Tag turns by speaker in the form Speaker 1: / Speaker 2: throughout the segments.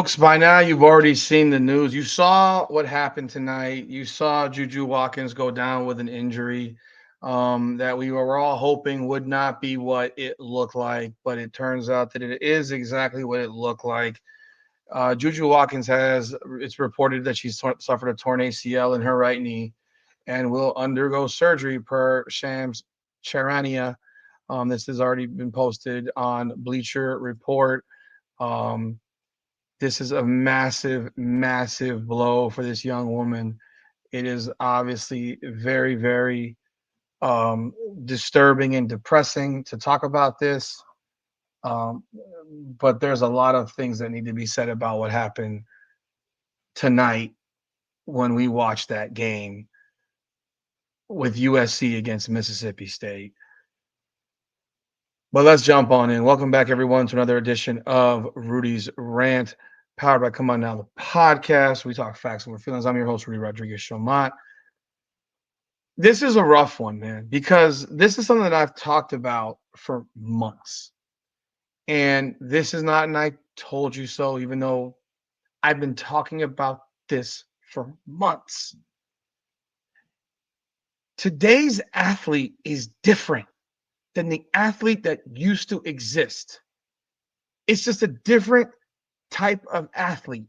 Speaker 1: Folks, by now you've already seen the news. You saw what happened tonight. You saw Juju Watkins go down with an injury that we were all hoping would not be what it looked like, but it turns out that it is exactly what it looked like. Juju Watkins it's reported that she's suffered a torn ACL in her right knee and will undergo surgery per Shams Charania. This has already been posted on Bleacher Report. Um, this is a massive, massive blow for this young woman. It is obviously very, very um, disturbing and depressing to talk about this. Um, but there's a lot of things that need to be said about what happened tonight when we watched that game with USC against Mississippi State. But let's jump on in. Welcome back, everyone, to another edition of Rudy's Rant, powered by Come On Now, the podcast. We talk facts and feelings. I'm your host, Rudy Rodriguez Shomont. This is a rough one, man, because this is something that I've talked about for months. And this is not an I told you so, even though I've been talking about this for months. Today's athlete is different than the athlete that used to exist. It's just a different type of athlete.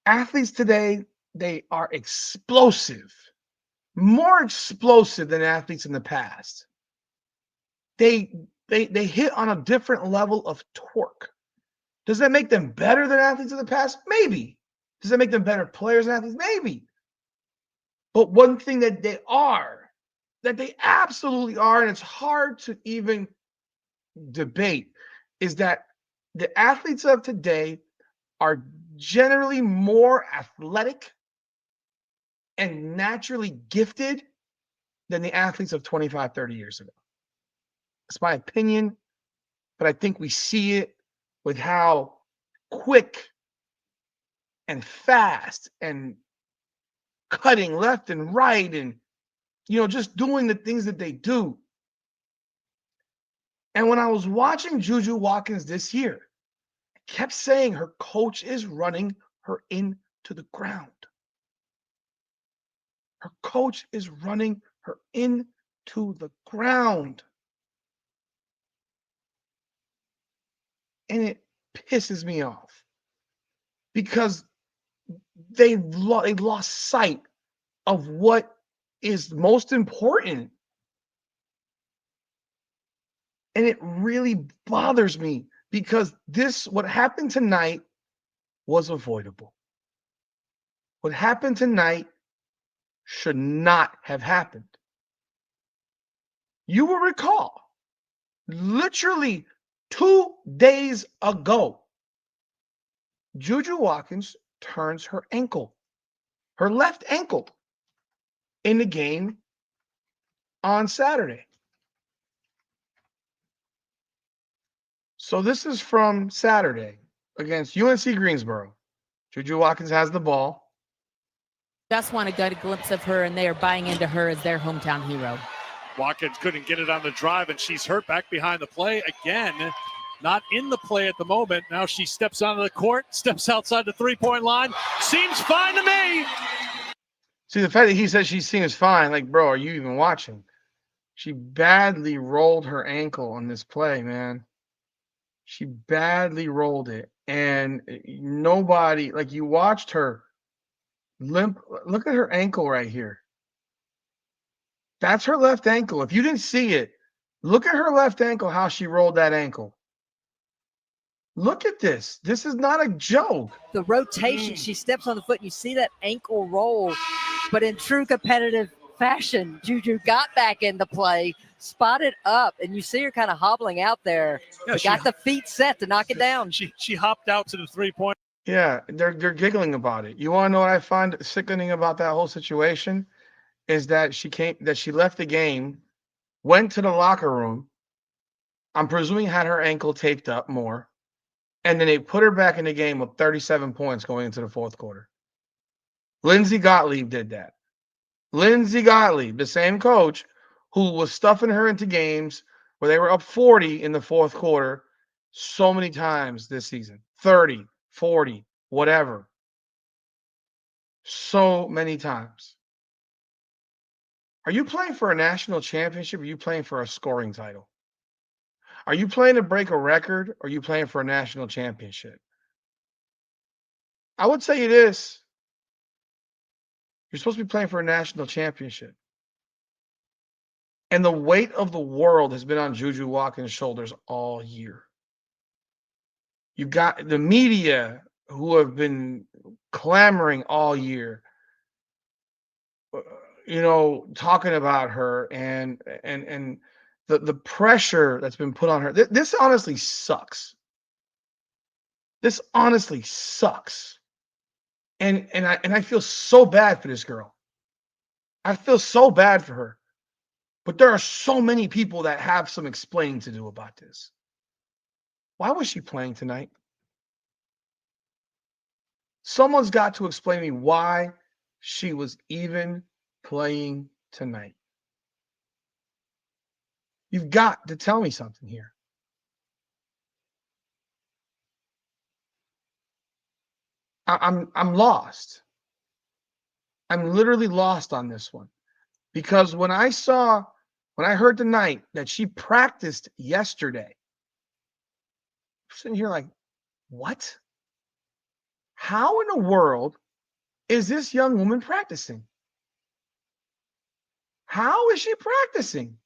Speaker 1: Athletes today, they are explosive, more explosive than athletes in the past. They hit on a different level of torque. Does that make them better than athletes of the past? Maybe. Does that make them better players than athletes? Maybe. But one thing that they absolutely are, and it's hard to even debate, is that the athletes of today are generally more athletic and naturally gifted than the athletes of 25, 30 years ago. It's my opinion, but I think we see it with how quick and fast and cutting left and right and, just doing the things that they do. And when I was watching Juju Watkins this year, I kept saying her coach is running her into the ground. Her coach is running her into the ground. And it pisses me off because they've lost sight of what is most important. And it really bothers me because what happened tonight was avoidable. What happened tonight should not have happened. You will recall, literally 2 days ago, Juju Watkins turns her left ankle, in the game on Saturday. So this is from Saturday against UNC Greensboro. Juju Watkins has the ball.
Speaker 2: Just want to get a glimpse of her, and they are buying into her as their hometown hero.
Speaker 3: Watkins couldn't get it on the drive, and she's hurt back behind the play again. Not in the play at the moment. Now she steps onto the court, steps outside the three-point line. Seems fine to me.
Speaker 1: See, the fact that he says she seems fine, like, bro, are you even watching? She badly rolled her ankle on this play, man. She badly rolled it. And nobody, like, you watched her limp. Look at her ankle right here. That's her left ankle. If you didn't see it, look at her left ankle, how she rolled that ankle. Look at this. This is not a joke.
Speaker 2: The rotation, she steps on the foot, and you see that ankle roll. But in true competitive fashion, Juju got back into play, spotted up, and you see her kind of hobbling out there. Yeah, got the feet set to knock it down.
Speaker 3: She hopped out to the three-point.
Speaker 1: Yeah, they're giggling about it. You want to know what I find sickening about that whole situation? Is that she left the game, went to the locker room. I'm presuming had her ankle taped up more. And then they put her back in the game with 37 points going into the fourth quarter. Lindsey Gottlieb did that. Lindsey Gottlieb, the same coach who was stuffing her into games where they were up 40 in the fourth quarter so many times this season. 30, 40, whatever. So many times. Are you playing for a national championship or are you playing for a scoring title? Are you playing to break a record or are you playing for a national championship? I would say it is. You're supposed to be playing for a national championship. And the weight of the world has been on Juju Watkins' shoulders all year. You got the media who have been clamoring all year, talking about her and the pressure that's been put on her. This honestly sucks. This honestly sucks. And I feel so bad for this girl. I feel so bad for her. But there are so many people that have some explaining to do about this. Why was she playing tonight? Someone's got to explain to me why she was even playing tonight. You've got to tell me something here. I'm lost. I'm literally lost on this one. Because when I heard tonight that she practiced yesterday, I'm sitting here like, what? How in the world is this young woman practicing? How is she practicing?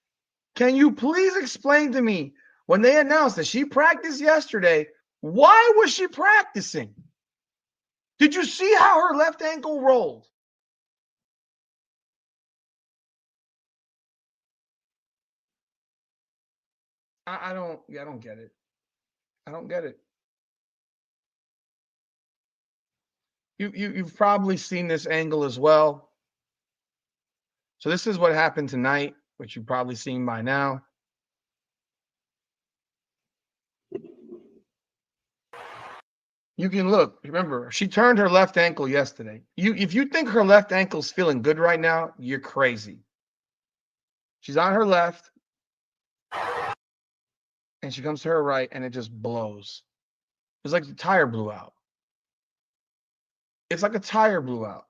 Speaker 1: Can you please explain to me when they announced that she practiced yesterday, why was she practicing? Did you see how her left ankle rolled? I don't get it. I don't get it. You've probably seen this angle as well. So this is what happened tonight, which you've probably seen by now. You can look. Remember, she turned her left ankle yesterday. If you think her left ankle's feeling good right now, you're crazy. She's on her left, and she comes to her right, and it just blows. It's like the tire blew out. It's like a tire blew out.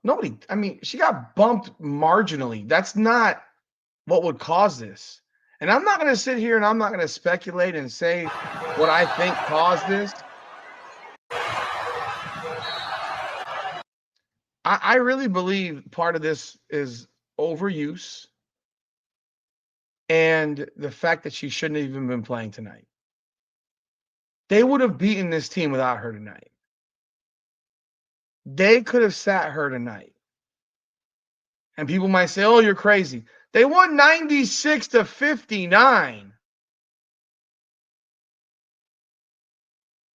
Speaker 1: She got bumped marginally. That's not what would cause this. And I'm not going to sit here and I'm not going to speculate and say what I think caused this. I really believe part of this is overuse and the fact that she shouldn't have even been playing tonight. They would have beaten this team without her tonight. They could have sat her tonight. And people might say, oh, you're crazy. They won 96-59.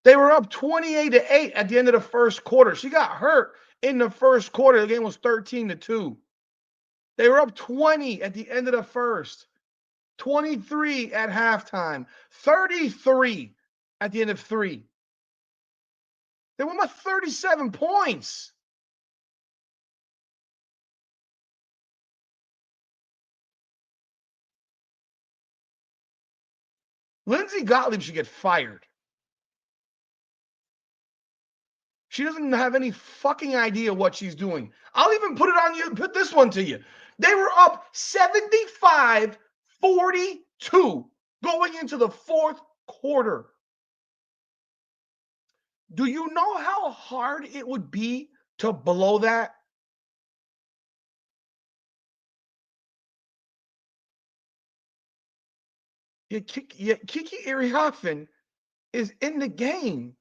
Speaker 1: They were up 28-8 at the end of the first quarter. She got hurt in the first quarter. The game was 13-2. They were up 20 at the end of the first, 23 at halftime, 33 at the end of 3. They won by 37 points. Lindsey Gottlieb should get fired. She doesn't have any fucking idea what she's doing. I'll even put it on you, put this one to you. They were up 75-42 going into the fourth quarter. Do you know how hard it would be to blow that? Kiki Irihoffen is in the game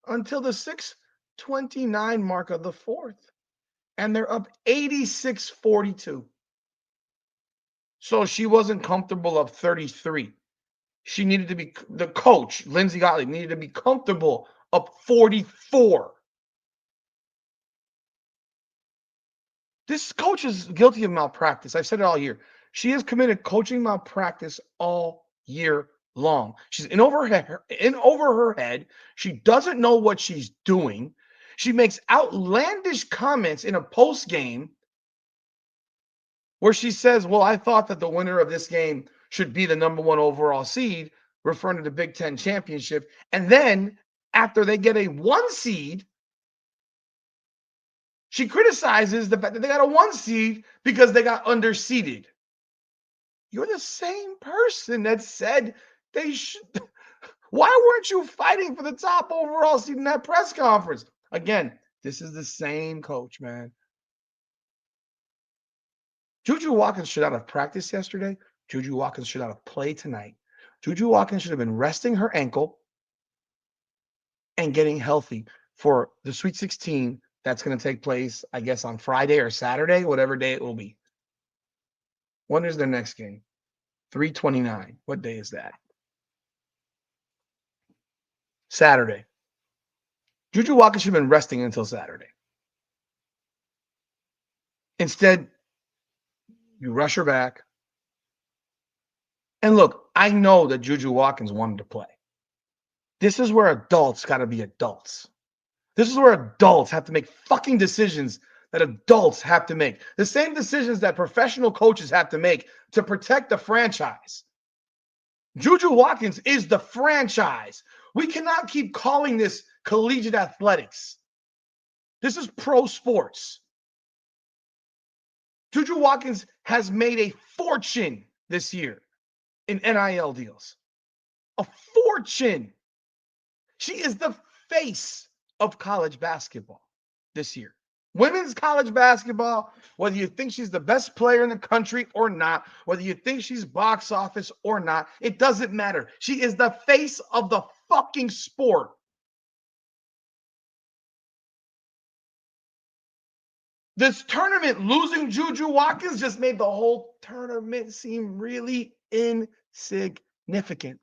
Speaker 1: until the 6:29 mark of the fourth. And they're up 86-42. So she wasn't comfortable up 33. She needed to be, the coach, Lindsey Gottlieb, needed to be comfortable up 44. This coach is guilty of malpractice. I've said it all year. She has committed coaching malpractice all year long. She's in over her head. She doesn't know what she's doing. She makes outlandish comments in a post game where she says, well, I thought that the winner of this game should be the number 1 overall seed, referring to the Big Ten championship. And then after they get a 1 seed, she criticizes the fact that they got a 1 seed because they got underseeded. You're the same person that said they should. Why weren't you fighting for the top overall seed in that press conference? Again, this is the same coach, man. Juju Watkins should not have practiced yesterday. Juju Watkins should not have played tonight. Juju Watkins should have been resting her ankle and getting healthy for the Sweet 16 that's going to take place, I guess, on Friday or Saturday, whatever day it will be. When is their next game? 3/29. What day is that? Saturday. Juju Watkins should have been resting until Saturday. Instead, you rush her back. And look, I know that Juju Watkins wanted to play. This is where adults got to be adults. This is where adults have to make fucking decisions that adults have to make. The same decisions that professional coaches have to make to protect the franchise. Juju Watkins is the franchise. We cannot keep calling this collegiate athletics. This is pro sports. Juju Watkins has made a fortune this year in NIL deals. A fortune. She is the face of college basketball this year. Women's college basketball, whether you think she's the best player in the country or not, whether you think she's box office or not, it doesn't matter. She is the face of the fucking sport. This tournament, losing Juju Watkins just made the whole tournament seem really insignificant.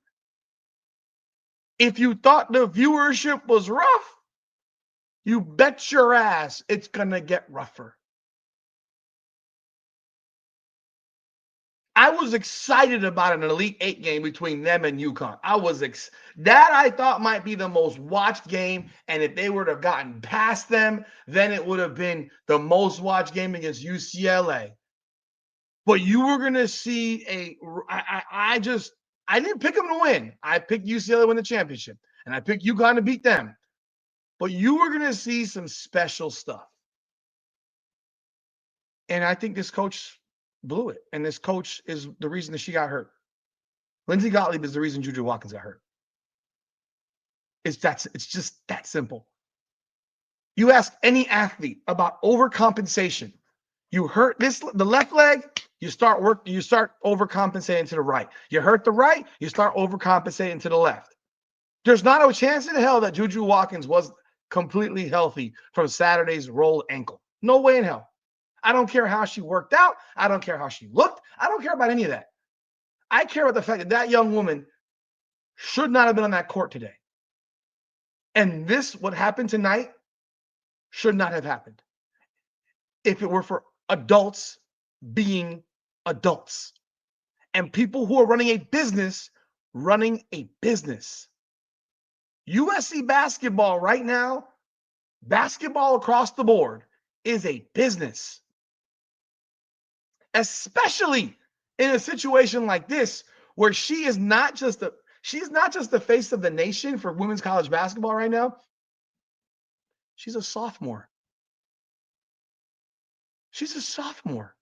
Speaker 1: If you thought the viewership was rough, you bet your ass it's going to get rougher. I was excited about an Elite Eight game between them and UConn. That I thought might be the most watched game. And if they would have gotten past them, then it would have been the most watched game against UCLA. But you were going to see I didn't pick them to win. I picked UCLA to win the championship. And I picked UConn to beat them. But you were going to see some special stuff. And I think this coach blew it. And this coach is the reason that she got hurt. Lindsey Gottlieb is the reason Juju Watkins got hurt. It's just that simple. You ask any athlete about overcompensation. You hurt the left leg, you start overcompensating to the right. You hurt the right, you start overcompensating to the left. There's not a chance in hell that Juju Watkins was completely healthy from Saturday's rolled ankle. No way in hell. I don't care how she worked out. I don't care how she looked. I don't care about any of that. I care about the fact that that young woman should not have been on that court today. And what happened tonight, should not have happened. If it were for adults being adults and people who are running a business. USC basketball right now, basketball across the board, is a business. Especially in a situation like this, where she's not just the face of the nation for women's college basketball right now. She's a sophomore. She's a sophomore.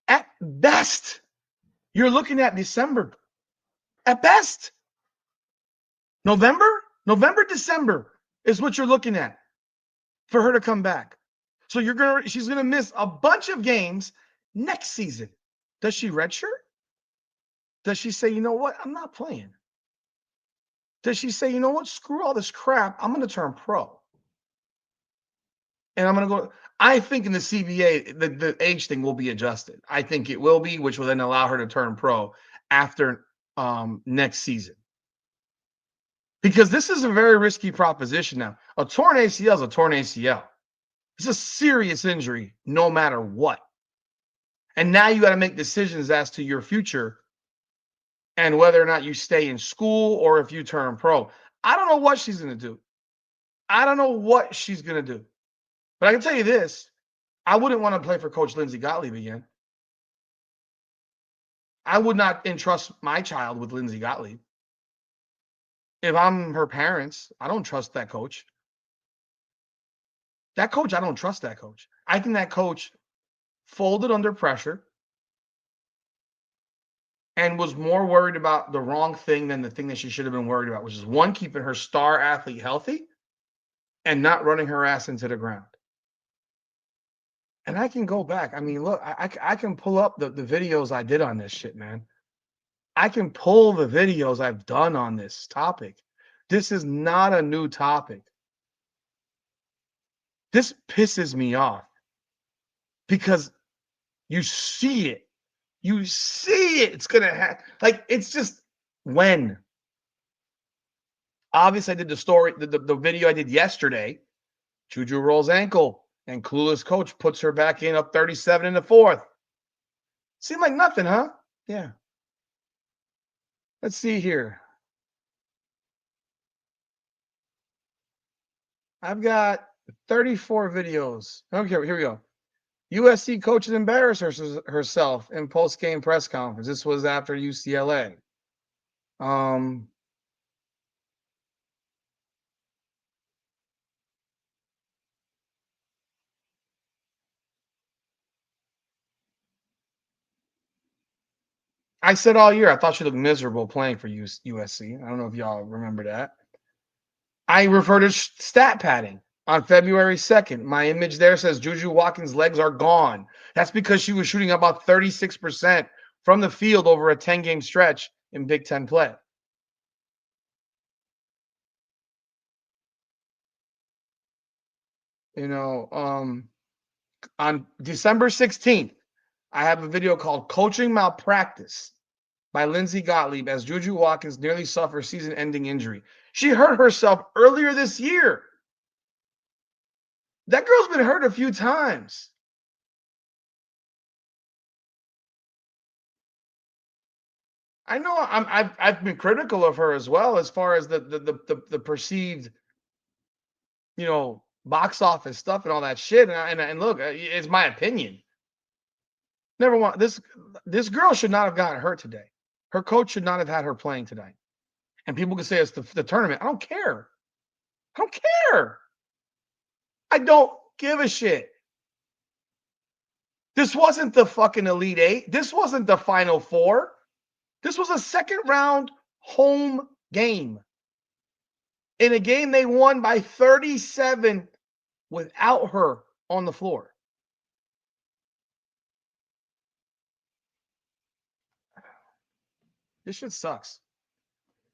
Speaker 1: At best, you're looking at December. At best. November, December is what you're looking at for her to come back. So she's gonna miss a bunch of games next season. Does she redshirt? Does she say, you know what, I'm not playing? Does she say, you know what, screw all this crap, I'm gonna turn pro? And I'm gonna go. I think in the CBA, the age thing will be adjusted. I think it will be, which will then allow her to turn pro after next season. Because this is a very risky proposition now. A torn ACL is a torn ACL. It's a serious injury no matter what. And now you got to make decisions as to your future and whether or not you stay in school or if you turn pro. I don't know what she's going to do. But I can tell you this. I wouldn't want to play for Coach Lindsey Gottlieb again. I would not entrust my child with Lindsay Gottlieb. If I'm her parents, I don't trust that coach. That coach, I don't trust that coach. I think that coach folded under pressure and was more worried about the wrong thing than the thing that she should have been worried about, which is one, keeping her star athlete healthy and not running her ass into the ground. And I can go back. I mean, look, I can pull up the videos I did on this shit, man. I can pull the videos I've done on this topic. This is not a new topic. This pisses me off because you see it. You see it. It's going to happen. Like, it's just when. Obviously, I did the story, the video I did yesterday. Juju rolls ankle, and clueless coach puts her back in up 37 in the fourth. Seemed like nothing, huh? Yeah. Let's see here. I've got 34 videos. Okay, here we go. USC coaches embarrass herself in post-game press conference. This was after UCLA. I said all year I thought she looked miserable playing for USC. I don't know if y'all remember that. I refer to stat padding on February 2nd. My image there says Juju Watkins' legs are gone. That's because she was shooting about 36% from the field over a 10-game stretch in Big Ten play. You know, on December 16th, I have a video called Coaching Malpractice by Lindsay Gottlieb as Juju Watkins nearly suffers season-ending injury. She hurt herself earlier this year. That girl's been hurt a few times. I know I've been critical of her as well as far as the perceived, box office stuff and all that shit. And look, it's my opinion. Never want this girl should not have gotten hurt today. Her coach should not have had her playing today. And people can say it's the tournament. I don't care. I don't care. I don't give a shit. This wasn't the fucking Elite Eight. This wasn't the Final Four. This was a second round home game. In a game they won by 37 without her on the floor. This shit sucks.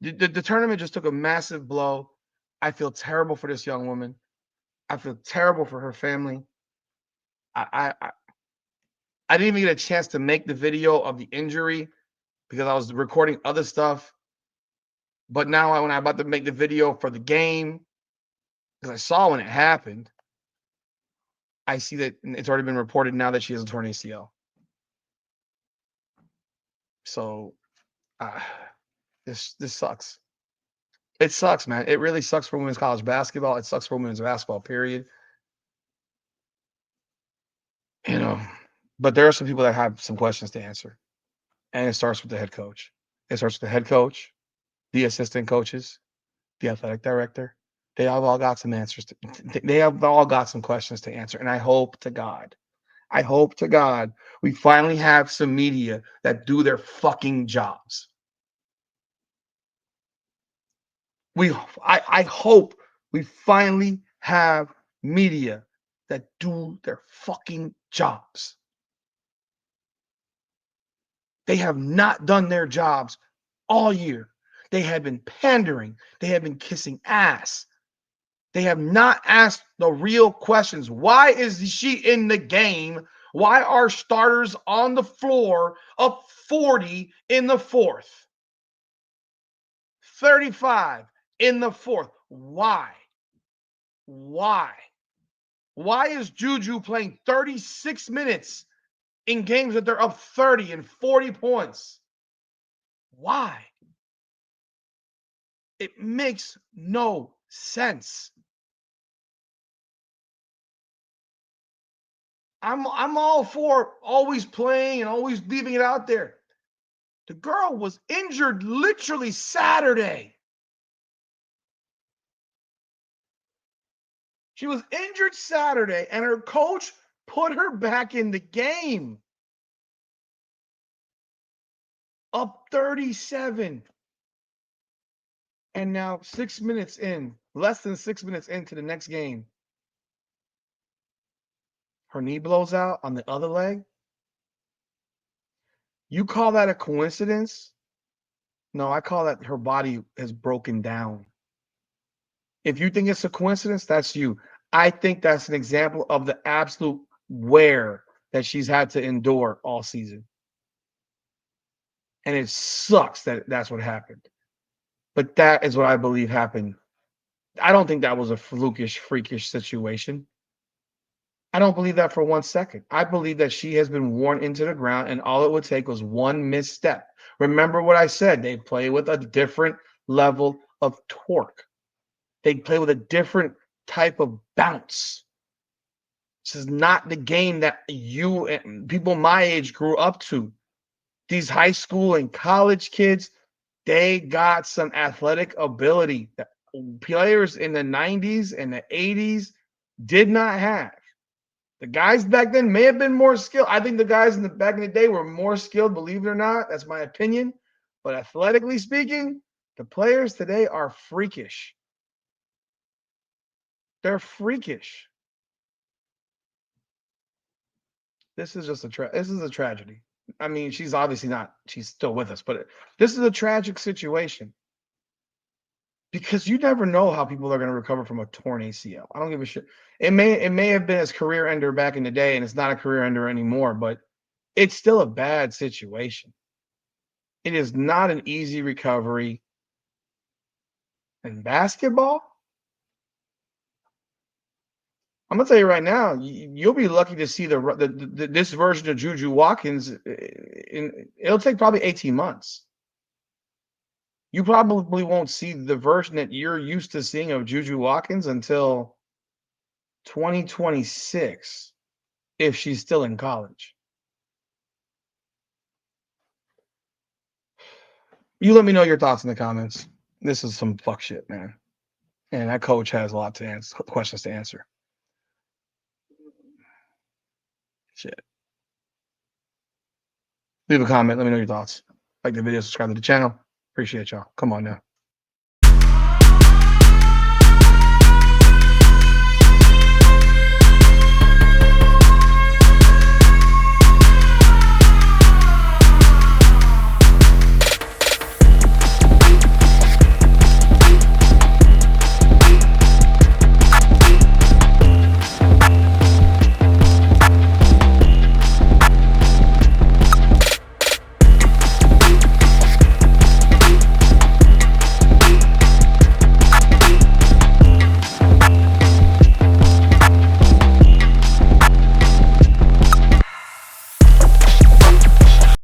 Speaker 1: The tournament just took a massive blow. I feel terrible for this young woman. I feel terrible for her family. I didn't even get a chance to make the video of the injury because I was recording other stuff. But now when I'm about to make the video for the game, because I saw when it happened, I see that it's already been reported now that she has a torn ACL. So this sucks. It sucks, man. It really sucks for women's college basketball. It sucks for women's basketball, period. But there are some people that have some questions to answer. And it starts with the head coach. It starts with the head coach, the assistant coaches, the athletic director. They have all got some answers. They have all got some questions to answer. And I hope to God we finally have some media that do their fucking jobs. I hope we finally have media that do their fucking jobs. They have not done their jobs all year. They have been pandering. They have been kissing ass. They have not asked the real questions. Why is she in the game? Why are starters on the floor up 40 in the fourth? 35 in the fourth. Why? Why is Juju playing 36 minutes in games that they're up 30 and 40 points? Why? It makes no sense. I'm all for always playing and always leaving it out there. The girl was injured literally Saturday. She was injured Saturday, and her coach put her back in the game. Up 37. And now 6 minutes in, less than 6 minutes into the next game, her knee blows out on the other leg. You call that a coincidence? No, I call that her body has broken down. If you think it's a coincidence, that's you. I think that's an example of the absolute wear that she's had to endure all season. And it sucks that that's what happened. But that is what I believe happened. I don't think that was a flukish, freakish situation. I don't believe that for 1 second. I believe that she has been worn into the ground, and all it would take was one misstep. Remember what I said. They play with a different level of torque. They play with a different type of bounce. This is not the game that you and people my age grew up to. These high school and college kids, they got some athletic ability that players in the 90s and the 80s did not have. The guys back then may have been more skilled. I think the guys back in the day were more skilled, believe it or not. That's my opinion. But athletically speaking, the players today are freakish. They're freakish. This is just this is a tragedy. I mean, she's obviously not, she's still with us, but this is a tragic situation. Because you never know how people are going to recover from a torn ACL. I don't give a shit. It may have been a career ender back in the day, and it's not a career ender anymore, but it's still a bad situation. It is not an easy recovery. And basketball, I'm gonna tell you right now, you'll be lucky to see this version of Juju Watkins. It'll take probably 18 months. You probably won't see the version that you're used to seeing of Juju Watkins until 2026, if she's still in college. You let me know your thoughts in the comments. This is some fuck shit, man. And that coach has a lot to answer, questions to answer. Shit. Leave a comment. Let me know your thoughts. Like the video, subscribe to the channel. Appreciate y'all. Come on now.